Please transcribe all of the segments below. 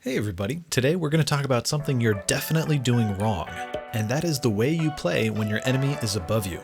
Hey everybody, today we're going to talk about something you're definitely doing wrong, and that is the way you play when your enemy is above you.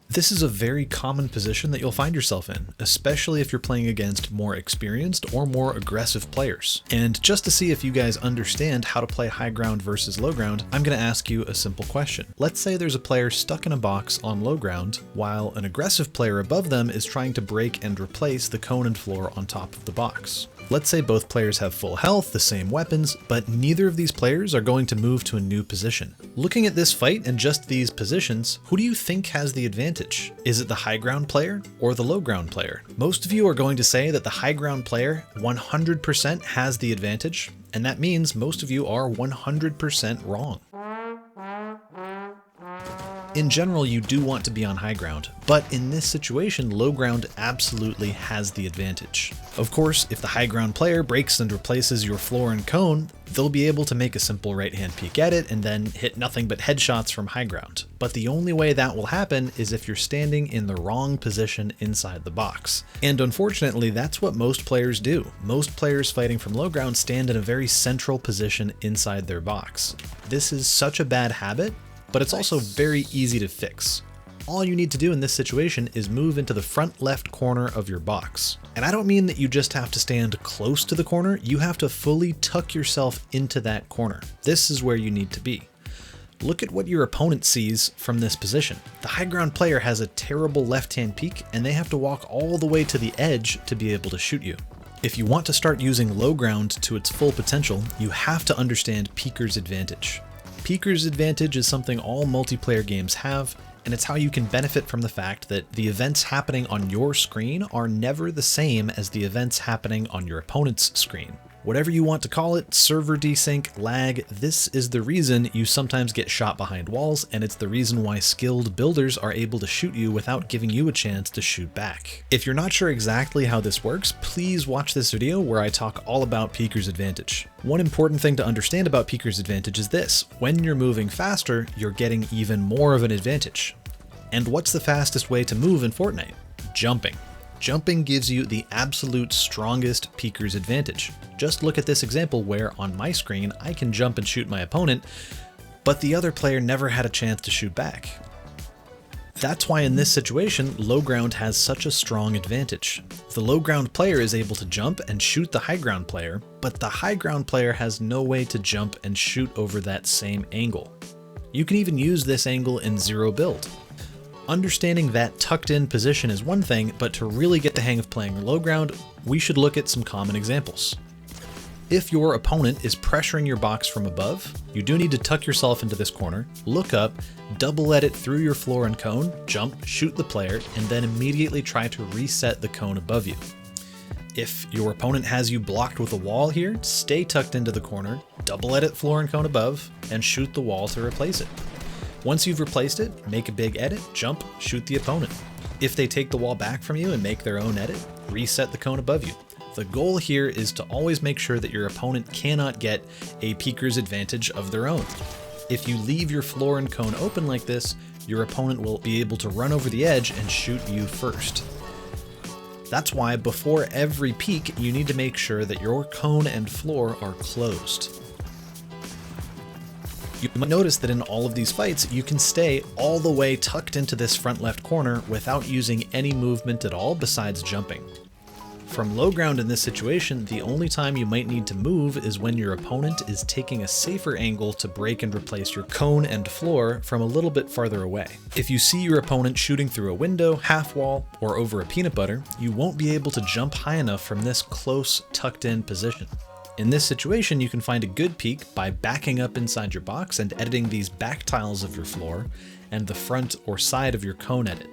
This is a very common position that you'll find yourself in, especially if you're playing against more experienced or more aggressive players. And just to see if you guys understand how to play high ground versus low ground, I'm going to ask you a simple question. Let's say there's a player stuck in a box on low ground, while an aggressive player above them is trying to break and replace the cone and floor on top of the box. Let's say both players have full health, the same weapons, but neither of these players are going to move to a new position. Looking at this fight and just these positions, who do you think has the advantage? Is it the high ground player or the low ground player? Most of you are going to say that the high ground player 100% has the advantage, and that means most of you are 100% wrong. In general, you do want to be on high ground, but in this situation, low ground absolutely has the advantage. Of course, if the high ground player breaks and replaces your floor and cone, they'll be able to make a simple right hand peek at it and then hit nothing but headshots from high ground. But the only way that will happen is if you're standing in the wrong position inside the box. And unfortunately, that's what most players do. Most players fighting from low ground stand in a very central position inside their box. This is such a bad habit, but it's also very easy to fix. All you need to do in this situation is move into the front left corner of your box. And I don't mean that you just have to stand close to the corner, you have to fully tuck yourself into that corner. This is where you need to be. Look at what your opponent sees from this position. The high ground player has a terrible left-hand peek, and they have to walk all the way to the edge to be able to shoot you. If you want to start using low ground to its full potential, you have to understand Peeker's advantage. Peeker's advantage is something all multiplayer games have, and it's how you can benefit from the fact that the events happening on your screen are never the same as the events happening on your opponent's screen. Whatever you want to call it, server desync, lag, this is the reason you sometimes get shot behind walls, and it's the reason why skilled builders are able to shoot you without giving you a chance to shoot back. If you're not sure exactly how this works, please watch this video where I talk all about Peeker's advantage. One important thing to understand about Peeker's advantage is this: when you're moving faster, you're getting even more of an advantage. And what's the fastest way to move in Fortnite? Jumping. Jumping gives you the absolute strongest Peeker's advantage. Just look at this example where on my screen I can jump and shoot my opponent, but the other player never had a chance to shoot back. That's why in this situation, low ground has such a strong advantage. The low ground player is able to jump and shoot the high ground player, but the high ground player has no way to jump and shoot over that same angle. You can even use this angle in zero build. Understanding that tucked in position is one thing, but to really get the hang of playing low ground, we should look at some common examples. If your opponent is pressuring your box from above, you do need to tuck yourself into this corner, look up, double edit through your floor and cone, jump, shoot the player, and then immediately try to reset the cone above you. If your opponent has you blocked with a wall here, stay tucked into the corner, double edit floor and cone above, and shoot the wall to replace it. Once you've replaced it, make a big edit, jump, shoot the opponent. If they take the wall back from you and make their own edit, reset the cone above you. The goal here is to always make sure that your opponent cannot get a Peeker's advantage of their own. If you leave your floor and cone open like this, your opponent will be able to run over the edge and shoot you first. That's why before every peek, you need to make sure that your cone and floor are closed. You might notice that in all of these fights, you can stay all the way tucked into this front left corner without using any movement at all besides jumping. From low ground in this situation, the only time you might need to move is when your opponent is taking a safer angle to break and replace your cone and floor from a little bit farther away. If you see your opponent shooting through a window, half wall, or over a peanut butter, you won't be able to jump high enough from this close, tucked in position. In this situation, you can find a good peek by backing up inside your box and editing these back tiles of your floor and the front or side of your cone edit.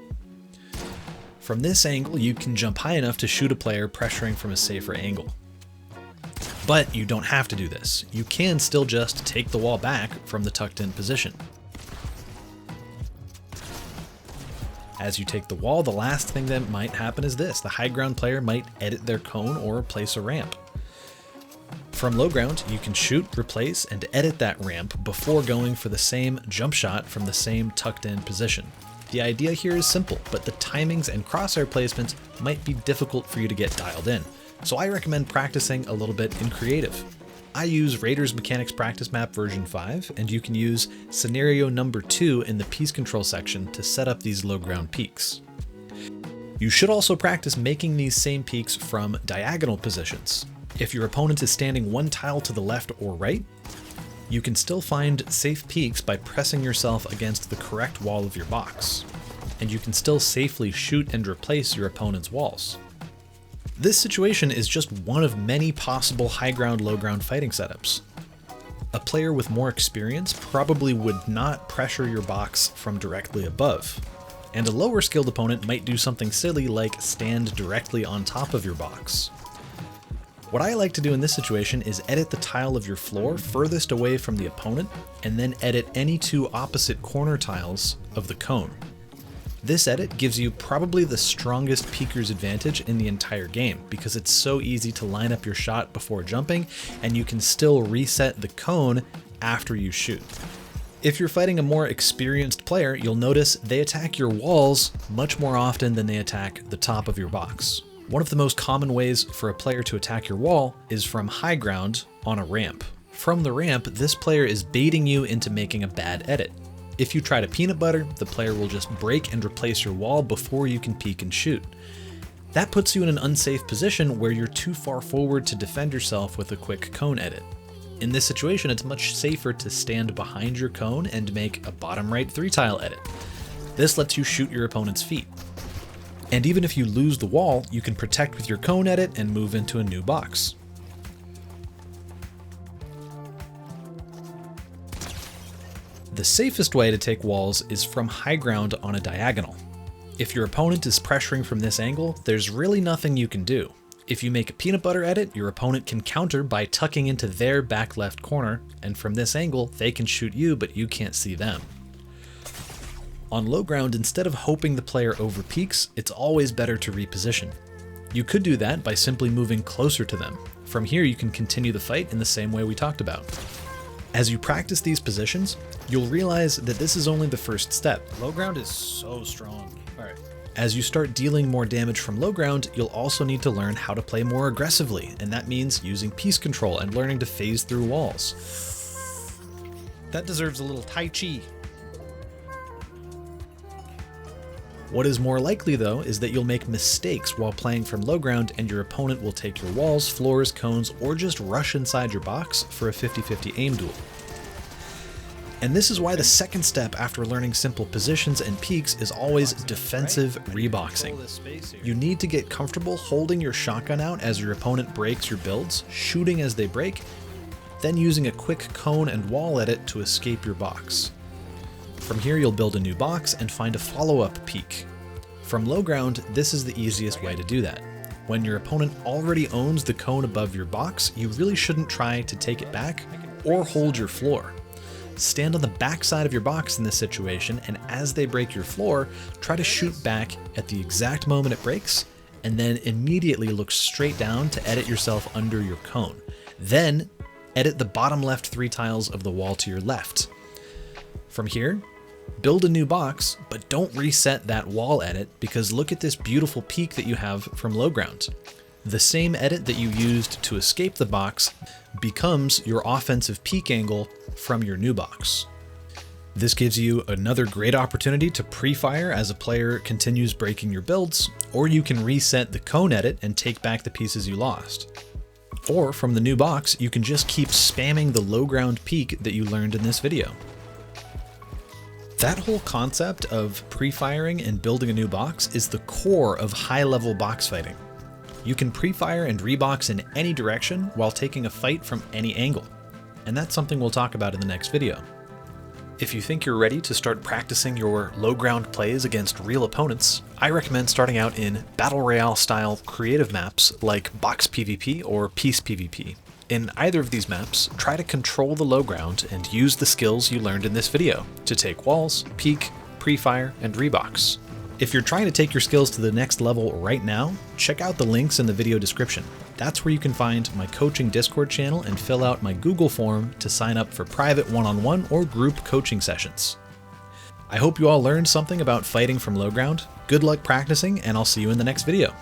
From this angle, you can jump high enough to shoot a player pressuring from a safer angle. But you don't have to do this. You can still just take the wall back from the tucked in position. As you take the wall, the last thing that might happen is this: the high ground player might edit their cone or place a ramp. From low ground, you can shoot, replace, and edit that ramp before going for the same jump shot from the same tucked in position. The idea here is simple, but the timings and crosshair placements might be difficult for you to get dialed in. So I recommend practicing a little bit in creative. I use Raiders Mechanics Practice Map version 5, and you can use scenario number 2 in the piece control section to set up these low ground peaks. You should also practice making these same peaks from diagonal positions. If your opponent is standing one tile to the left or right, you can still find safe peaks by pressing yourself against the correct wall of your box, and you can still safely shoot and replace your opponent's walls. This situation is just one of many possible high ground, low ground fighting setups. A player with more experience probably would not pressure your box from directly above, and a lower skilled opponent might do something silly like stand directly on top of your box. What I like to do in this situation is edit the tile of your floor furthest away from the opponent, and then edit any two opposite corner tiles of the cone. This edit gives you probably the strongest peeker's advantage in the entire game, because it's so easy to line up your shot before jumping, and you can still reset the cone after you shoot. If you're fighting a more experienced player, you'll notice they attack your walls much more often than they attack the top of your box. One of the most common ways for a player to attack your wall is from high ground on a ramp. From the ramp, this player is baiting you into making a bad edit. If you try to peanut butter, the player will just break and replace your wall before you can peek and shoot. That puts you in an unsafe position where you're too far forward to defend yourself with a quick cone edit. In this situation, it's much safer to stand behind your cone and make a bottom right 3-tile edit. This lets you shoot your opponent's feet. And even if you lose the wall, you can protect with your cone edit and move into a new box. The safest way to take walls is from high ground on a diagonal. If your opponent is pressuring from this angle, there's really nothing you can do. If you make a peanut butter edit, your opponent can counter by tucking into their back left corner, and from this angle, they can shoot you, but you can't see them. On low ground, instead of hoping the player over peaks, it's always better to reposition. You could do that by simply moving closer to them. From here, you can continue the fight in the same way we talked about. As you practice these positions, you'll realize that this is only the first step. Low ground is so strong. All right. As you start dealing more damage from low ground, you'll also need to learn how to play more aggressively, and that means using piece control and learning to phase through walls. That deserves a little Tai Chi. What is more likely though is that you'll make mistakes while playing from low ground, and your opponent will take your walls, floors, cones, or just rush inside your box for a 50-50 aim duel. And this is why the second step after learning simple positions and peaks is always defensive reboxing. You need to get comfortable holding your shotgun out as your opponent breaks your builds, shooting as they break, then using a quick cone and wall edit to escape your box. From here, you'll build a new box and find a follow-up peak. From low ground, this is the easiest way to do that. When your opponent already owns the cone above your box, you really shouldn't try to take it back or hold your floor. Stand on the back side of your box in this situation, and as they break your floor, try to shoot back at the exact moment it breaks, and then immediately look straight down to edit yourself under your cone. Then, edit the bottom left 3 tiles of the wall to your left. From here, build a new box, but don't reset that wall edit, because look at this beautiful peak that you have from low ground. The same edit that you used to escape the box becomes your offensive peak angle from your new box. This gives you another great opportunity to pre-fire as a player continues breaking your builds, or you can reset the cone edit and take back the pieces you lost. Or from the new box, you can just keep spamming the low ground peak that you learned in this video. That whole concept of pre-firing and building a new box is the core of high-level box fighting. You can pre-fire and rebox in any direction while taking a fight from any angle, and that's something we'll talk about in the next video. If you think you're ready to start practicing your low ground plays against real opponents, I recommend starting out in Battle Royale style creative maps like Box PvP or Piece PvP. In either of these maps, try to control the low ground and use the skills you learned in this video to take walls, peek, pre-fire, and rebox. If you're trying to take your skills to the next level right now, check out the links in the video description. That's where you can find my coaching Discord channel and fill out my Google form to sign up for private one-on-one or group coaching sessions. I hope you all learned something about fighting from low ground. Good luck practicing, and I'll see you in the next video.